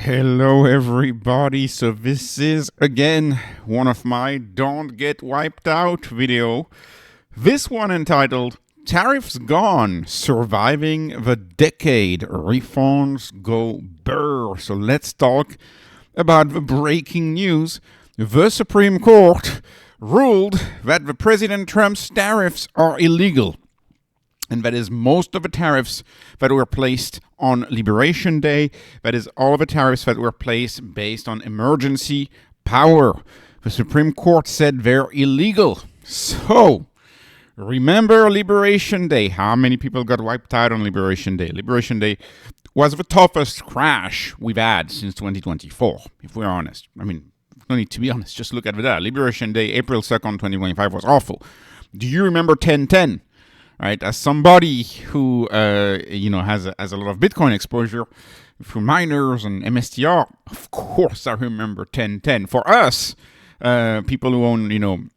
Hello everybody, so this is again one of my Don't Get Wiped Out video. This one entitled Tariffs Gone, Surviving the Decade, Refunds Go Burr. So let's talk about the breaking news. The Supreme Court ruled that the President Trump's tariffs are illegal. And that is most of the tariffs that were placed on Liberation Day. That is all the tariffs that were placed based on emergency power. The Supreme Court said they're illegal. So, remember Liberation Day. How many people got wiped out on Liberation Day? Liberation Day was the toughest crash we've had since 2024, if we're honest. I mean, no need to be honest, just look at that. Liberation Day, April 2nd, 2025 was awful. Do you remember 1010? Right, as somebody who has a lot of Bitcoin exposure through miners and MSTR, of course I remember 1010. For us, people who own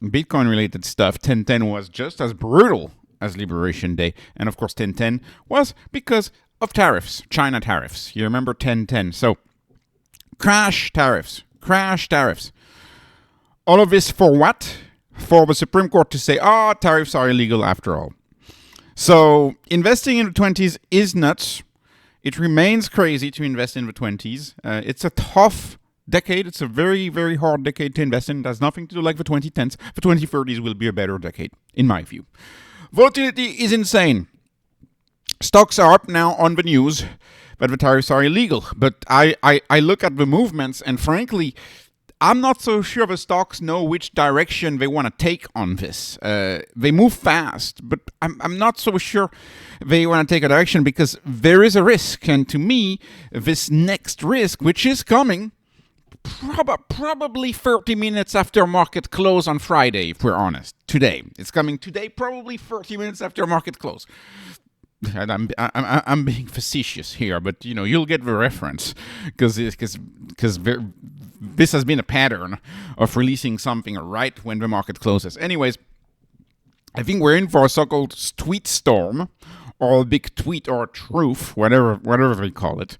Bitcoin related stuff, 1010 was just as brutal as Liberation Day, and of course 1010 was because of tariffs, China tariffs. You remember 1010? So crash tariffs. All of this for what? For the Supreme Court to say, tariffs are illegal after all. So investing in the 20s is nuts. It remains crazy to invest in the 20s. It's a tough decade. It's a very, very hard decade to invest in. It has nothing to do like the 2010s. The 2030s will be a better decade, in my view. Volatility is insane. Stocks are up now on the news that the tariffs are illegal. But I look at the movements, and frankly, I'm not so sure the stocks know which direction they want to take on this. They move fast, but I'm not so sure they want to take a direction because there is a risk. And to me, this next risk, which is coming probably 30 minutes after market close on Friday, if we're honest. Today. It's coming today, probably 30 minutes after market close. And I'm being facetious here, but you'll get the reference because this has been a pattern of releasing something right when the market closes. Anyways, I think we're in for a so-called tweet storm, or a big tweet or a truth, whatever they call it.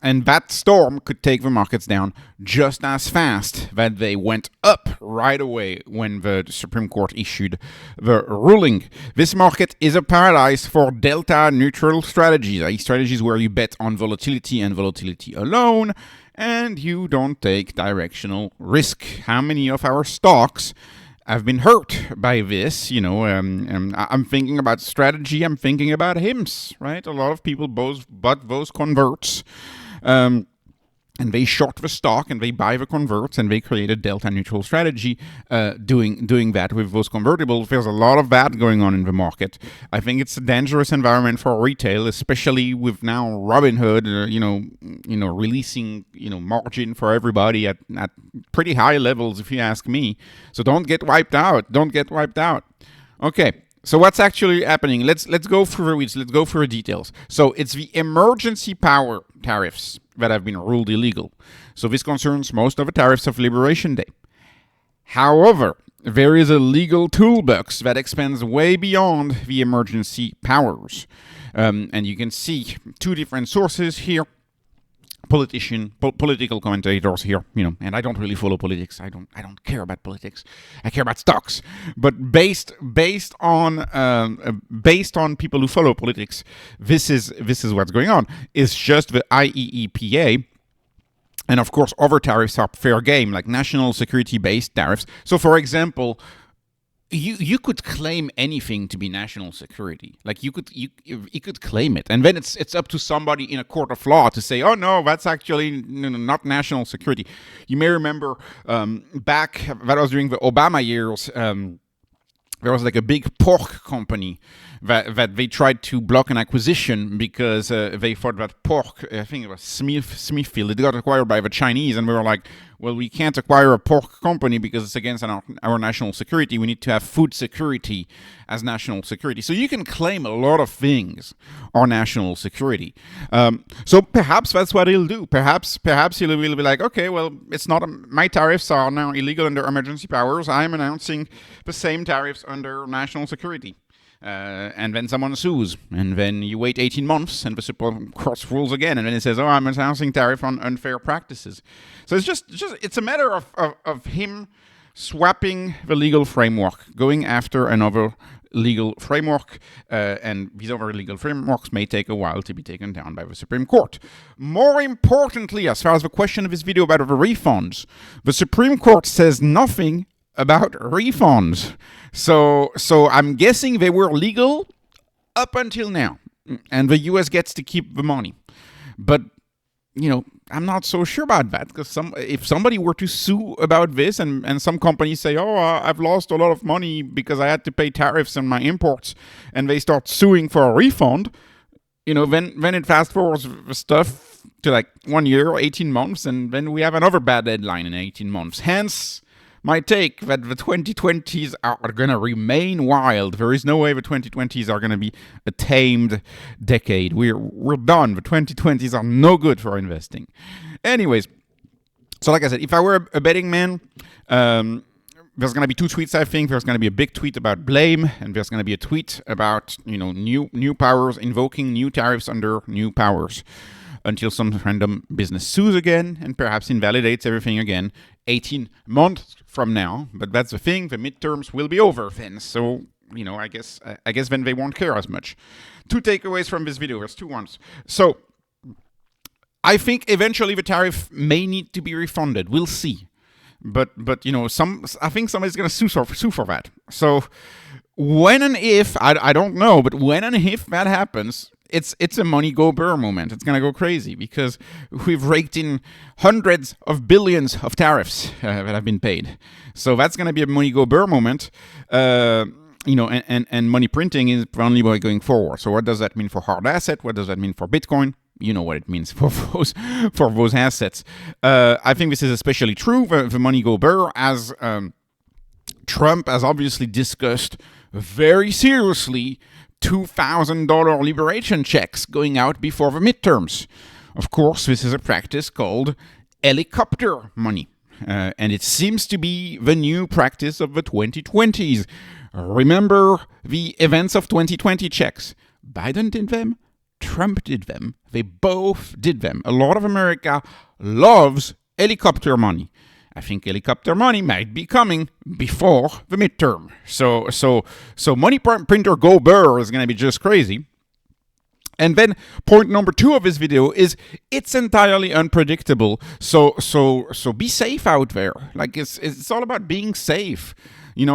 And that storm could take the markets down just as fast that they went up right away when the Supreme Court issued the ruling. This market is a paradise for delta-neutral strategies, strategies where you bet on volatility and volatility alone, and you don't take directional risk. How many of our stocks have been hurt by this? I'm thinking about strategy. I'm thinking about HIMS, right? A lot of people bought those converts. And they short the stock and they buy the converts and they create a delta neutral strategy doing that with those convertibles. There's a lot of that going on in the market. I think it's a dangerous environment for retail, especially with now Robinhood, releasing, margin for everybody at pretty high levels, if you ask me. So don't get wiped out. Okay. So what's actually happening? Let's go through the weeds. Let's go through the details. So it's the emergency power tariffs that have been ruled illegal. So this concerns most of the tariffs of Liberation Day. However, there is a legal toolbox that expands way beyond the emergency powers. And you can see two different sources here. Political commentators here, and I don't really follow politics. I don't care about politics. I care about stocks. But based on people who follow politics, this is what's going on. It's just the IEEPA. And of course, other tariffs are fair game, like national security-based tariffs. So, for example, you could claim anything to be national security. Like you could claim it, and then it's up to somebody in a court of law to say, oh no, that's actually not national security. You may remember back that was during the Obama years. There was like a big pork company that they tried to block an acquisition because they thought that pork, I think it was Smithfield, it got acquired by the Chinese, and we were like, well, we can't acquire a pork company because it's against our national security. We need to have food security as national security. So you can claim a lot of things are national security. So perhaps that's what he'll do. Perhaps he will be like, okay, well, it's not my tariffs are now illegal under emergency powers. I'm announcing the same tariffs under national security. and then someone sues, and then you wait 18 months, and the Supreme Court rules again, and then it says, "Oh, I'm announcing tariff on unfair practices." So it's a matter of him swapping the legal framework, going after another legal framework, and these other legal frameworks may take a while to be taken down by the Supreme Court. More importantly, as far as the question of this video about the refunds, the Supreme Court says nothing about refunds. So I'm guessing they were legal up until now, and the US gets to keep the money. But I'm not so sure about that, because if somebody were to sue about this, and some companies say, "Oh, I've lost a lot of money because I had to pay tariffs on my imports," and they start suing for a refund, then it fast forwards the stuff to like 1 year or 18 months, and then we have another bad deadline in 18 months. Hence, my take that the 2020s are going to remain wild. There is no way the 2020s are going to be a tamed decade. We're done. The 2020s are no good for investing. Anyways, so like I said, if I were a betting man, there's going to be 2 tweets, I think. There's going to be a big tweet about blame, and there's going to be a tweet about new powers, invoking new tariffs under new powers, until some random business sues again and perhaps invalidates everything again 18 months from now. But that's the thing, the midterms will be over then. So, I guess then they won't care as much. 2 takeaways from this video. There's 2 ones. So, I think eventually the tariff may need to be refunded. We'll see. But I think somebody's going to sue for that. So, when and if, I don't know, but when and if that happens, it's a money go burr moment. It's going to go crazy because we've raked in hundreds of billions of tariffs that have been paid. So that's going to be a money go burr moment. And money printing is only going forward. So what does that mean for hard asset? What does that mean for Bitcoin? You know what it means for those assets. I think this is especially true for the money go burr, as Trump has obviously discussed very seriously $2,000 liberation checks going out before the midterms. Of course, this is a practice called helicopter money, and it seems to be the new practice of the 2020s. Remember the events of 2020 checks. Biden did them, Trump did them, they both did them. A lot of America loves helicopter money. I think helicopter money might be coming before the midterm. So money printer go burr is going to be just crazy. And then point number 2 of this video is it's entirely unpredictable. So be safe out there. Like it's all about being safe. It's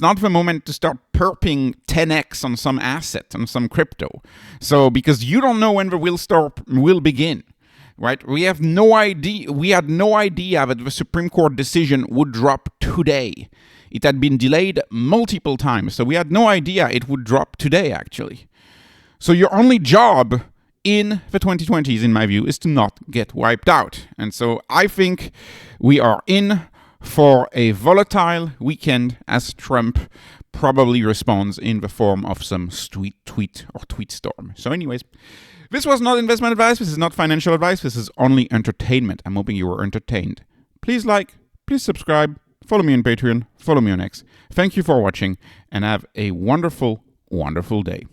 not the moment to start perping 10x on some asset, on some crypto. So because you don't know when the will begin. Right? We have no idea. We had no idea that the Supreme Court decision would drop today. It had been delayed multiple times, so we had no idea it would drop today, actually. So your only job in the 2020s, in my view, is to not get wiped out. And so I think we are in for a volatile weekend, as Trump probably responds in the form of some tweet storm. So anyways, this was not investment advice. This is not financial advice. This is only entertainment. I'm hoping you were entertained. Please like, please subscribe, follow me on Patreon, follow me on X. Thank you for watching, and have a wonderful, wonderful day.